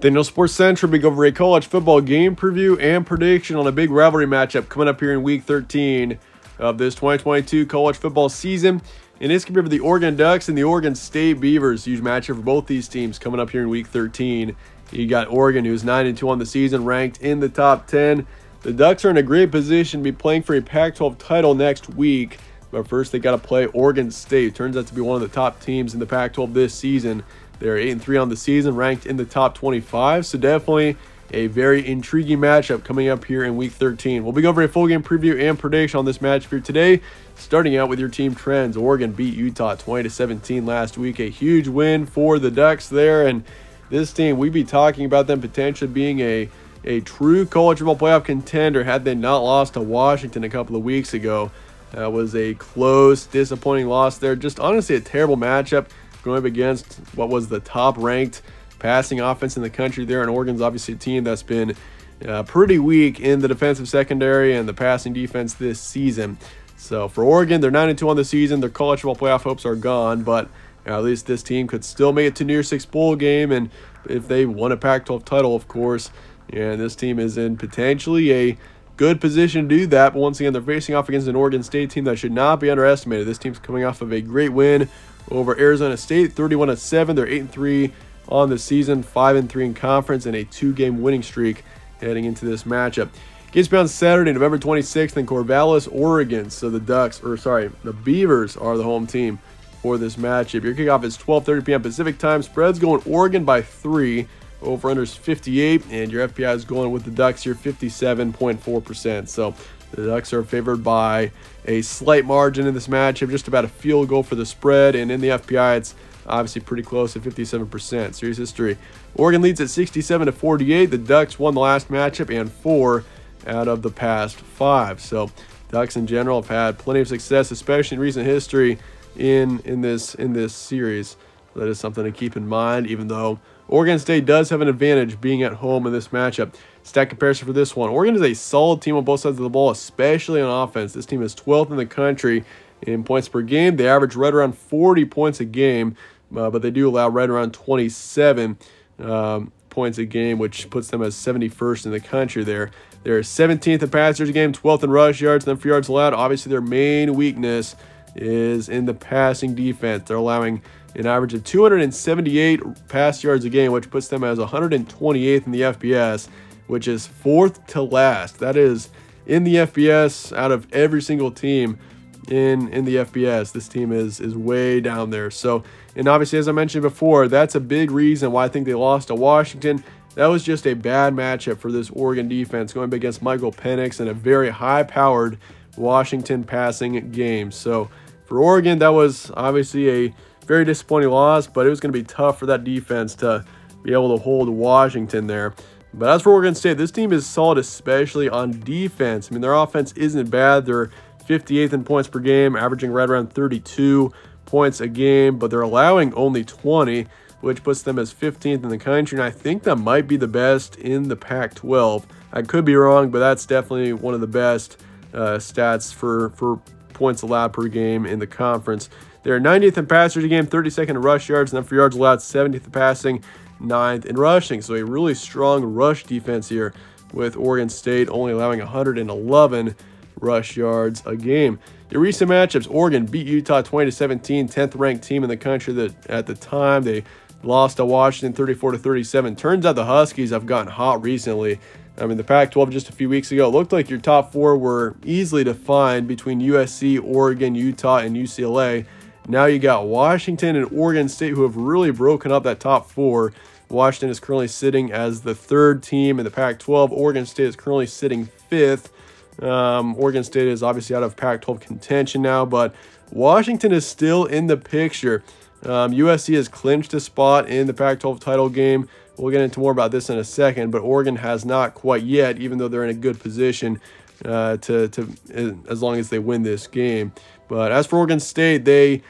Then Sports Central, we go over a college football game preview and prediction on a big rivalry matchup coming up here in Week 13 of this 2022 college football season. And it's going to be for the Oregon Ducks and the Oregon State Beavers. Huge matchup for both these teams coming up here in Week 13. You got Oregon, who's 9-2 on the season, ranked in the top 10. The Ducks are in a great position to be playing for a Pac-12 title next week. But first, they got to play Oregon State. Turns out to be one of the top teams in the Pac-12 this season. They're 8-3 on the season, ranked in the top 25. So definitely a very intriguing matchup coming up here in Week 13. We'll be going over a full game preview and prediction on this matchup here today. Starting out with your team trends, Oregon beat Utah 20-17 last week. A huge win for the Ducks there. And this team, we'd be talking about them potentially being a true college football playoff contender had they not lost to Washington a couple of weeks ago. That was a close, disappointing loss there. Just honestly a terrible matchup going up against what was the top-ranked passing offense in the country there. And Oregon's obviously a team that's been pretty weak in the defensive secondary and the passing defense this season. So for Oregon, they're 9-2 on the season. Their college football playoff hopes are gone, but at least this team could still make it to New Year's Six bowl game, and if they won a Pac-12 title, of course. And this team is in potentially a good position to do that. But once again, they're facing off against an Oregon State team that should not be underestimated. This team's coming off of a great win over Arizona State, 31-7. They're 8-3 on the season, 5-3 in conference, and a 2-game winning streak heading into this matchup. Games on Saturday, November 26th in Corvallis, Oregon. So the Beavers are the home team for this matchup. Your kickoff is 12:30 p.m. Pacific time. Spread's going Oregon by 3. Over-under's 58, and your FPI is going with the Ducks here, 57.4%. So the Ducks are favored by a slight margin in this matchup, just about a field goal for the spread, and in the FPI, it's obviously pretty close at 57%. Series history, Oregon leads at 67-48. The Ducks won the last matchup and 4 out of the past 5. So Ducks in general have had plenty of success, especially in recent history in this series. So that is something to keep in mind, even though Oregon State does have an advantage being at home in this matchup. Stat comparison for this one. Oregon is a solid team on both sides of the ball, especially on offense. This team is 12th in the country in points per game. They average right around 40 points a game, but they do allow right around 27 points a game, which puts them as 71st in the country there. They're 17th in pass yards a game, 12th in rush yards, and then for yards allowed. Obviously, their main weakness is in the passing defense. They're allowing an average of 278 pass yards a game, which puts them as 128th in the FBS, which is 4th to last. That is in the FBS out of every single team in the FBS. This team is way down there. So, and obviously, as I mentioned before, that's a big reason why I think they lost to Washington. That was just a bad matchup for this Oregon defense going up against Michael Penix in a very high-powered Washington passing game. So for Oregon, that was obviously a very disappointing loss, but it was going to be tough for that defense to be able to hold Washington there. But as for Oregon State, this team is solid, especially on defense. I mean, their offense isn't bad. They're 58th in points per game, averaging right around 32 points a game, but they're allowing only 20, which puts them as 15th in the country. And I think that might be the best in the Pac-12. I could be wrong, but that's definitely one of the best stats for points allowed per game in the conference. They're 90th in pass yards a game, 32nd in rush yards, and then for yards allowed, 70th in passing, 9th in rushing. So a really strong rush defense here with Oregon State only allowing 111 rush yards a game. Your recent matchups, Oregon beat Utah 20-17, 10th ranked team in the country that at the time. They lost to Washington 34-37. Turns out the Huskies have gotten hot recently. I mean, the Pac-12 just a few weeks ago, it looked like your top 4 were easily defined between USC, Oregon, Utah, and UCLA. Now you got Washington and Oregon State who have really broken up that top 4. Washington is currently sitting as the 3rd team in the Pac-12. Oregon State is currently sitting 5th. Oregon State is obviously out of Pac-12 contention now, but Washington is still in the picture. USC has clinched a spot in the Pac-12 title game. We'll get into more about this in a second, but Oregon has not quite yet, even though they're in a good position as long as they win this game. But as for Oregon State, they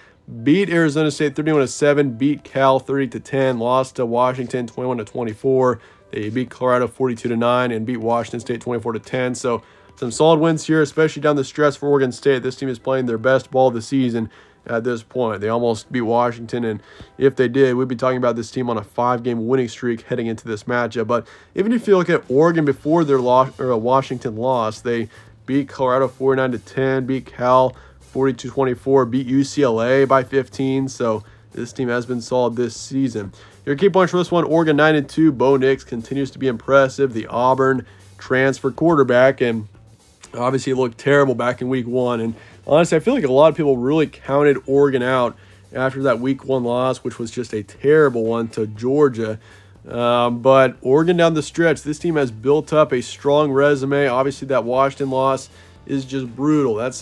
beat Arizona State 31-7, beat Cal 30-10, lost to Washington 21-24. They beat Colorado 42-9 and beat Washington State 24-10. So some solid wins here, especially down the stretch for Oregon State. This team is playing their best ball of the season at this point. They almost beat Washington, and if they did, we'd be talking about this team on a 5-game winning streak heading into this matchup. But even if you look at Oregon before their loss, or Washington loss, they beat Colorado 49-10, beat Cal 42-24, beat UCLA by 15. So this team has been solid this season. Your key points for this one: Oregon 9-2. Bo Nix continues to be impressive. The Auburn transfer quarterback, and obviously it looked terrible back in week 1. And honestly, I feel like a lot of people really counted Oregon out after that week 1 loss, which was just a terrible one to Georgia. But Oregon down the stretch, this team has built up a strong resume. Obviously, that Washington loss is just brutal. That's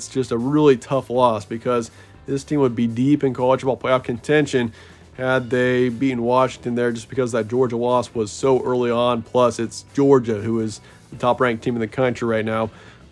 just a really tough loss, because this team would be deep in college football playoff contention had they beaten Washington there, just because that Georgia loss was so early on. Plus, it's Georgia, who is the top-ranked team in the country right now.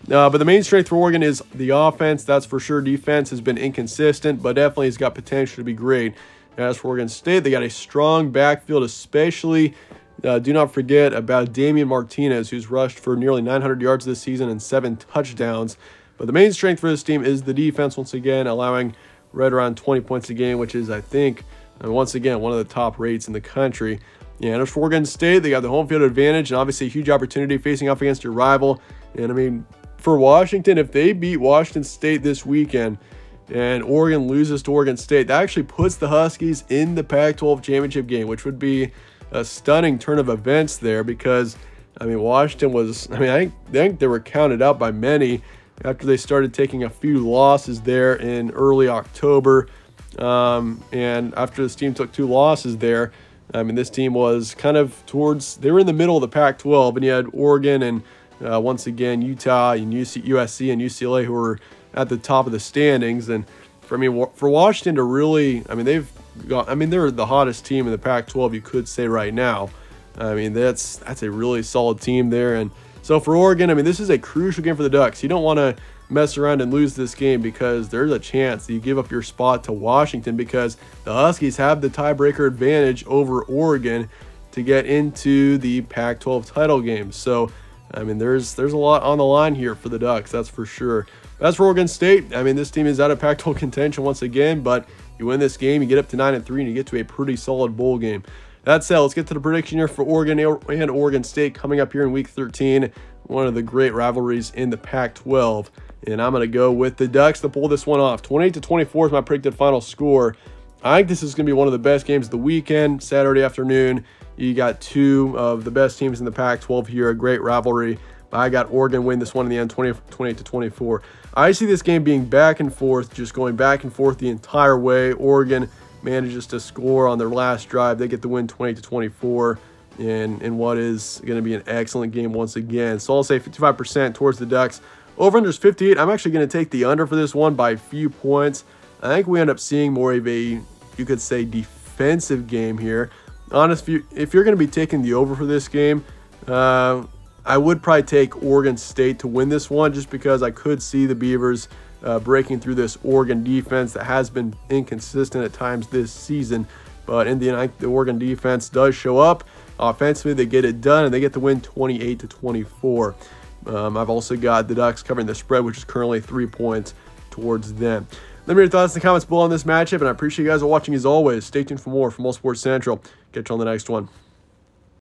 But the main strength for Oregon is the offense, that's for sure. Defense has been inconsistent, but definitely has got potential to be great. As for Oregon State, they got a strong backfield, especially. Do not forget about Damian Martinez, who's rushed for nearly 900 yards this season and 7 touchdowns. But the main strength for this team is the defense, once again, allowing right around 20 points a game, which is, I think, once again, one of the top rates in the country. And as for Oregon State, they got the home field advantage, and obviously a huge opportunity facing off against your rival. And, I mean, for Washington, if they beat Washington State this weekend and Oregon loses to Oregon State, that actually puts the Huskies in the Pac-12 championship game, which would be a stunning turn of events there, because, I mean, Washington was, I think they were counted out by many after they started taking a few losses there in early October. And after this team took 2 losses there, I mean, this team was kind of they were in the middle of the Pac-12, and you had Oregon and once again Utah and USC and UCLA, who were at the top of the standings. And for Washington to really, they're the hottest team in the Pac-12, you could say, right now. I mean, that's a really solid team there. And so for Oregon, I mean, this is a crucial game for the Ducks. You don't want to mess around and lose this game, because there's a chance that you give up your spot to Washington, because the Huskies have the tiebreaker advantage over Oregon to get into the Pac-12 title game. So, I mean, there's a lot on the line here for the Ducks, that's for sure. As for Oregon State, I mean, this team is out of Pac-12 contention once again, but you win this game, you get up to 9-3, and you get to a pretty solid bowl game. That said, let's get to the prediction here for Oregon and Oregon State coming up here in Week 13, one of the great rivalries in the Pac-12. And I'm going to go with the Ducks to pull this one off. 28-24 is my predicted final score. I think this is going to be one of the best games of the weekend, Saturday afternoon. You got 2 of the best teams in the Pac-12 here, a great rivalry. But I got Oregon win this one in the end, 28-24. I see this game being back and forth, just going back and forth the entire way. Oregon manages to score on their last drive. They get the win 28-24 in what is going to be an excellent game once again. So I'll say 55% towards the Ducks. Over-under is 58. I'm actually going to take the under for this one by a few points. I think we end up seeing more of a, you could say, defensive game here. Honestly, if you're going to be taking the over for this game, I would probably take Oregon State to win this one, just because I could see the Beavers breaking through this Oregon defense that has been inconsistent at times this season. But in the end, the Oregon defense does show up. Offensively, they get it done, and they get the win 28-24. I've also got the Ducks covering the spread, which is currently 3 points towards them. Let me know your thoughts in the comments below on this matchup, and I appreciate you guys watching as always. Stay tuned for more from All Sports Central. Catch you on the next one.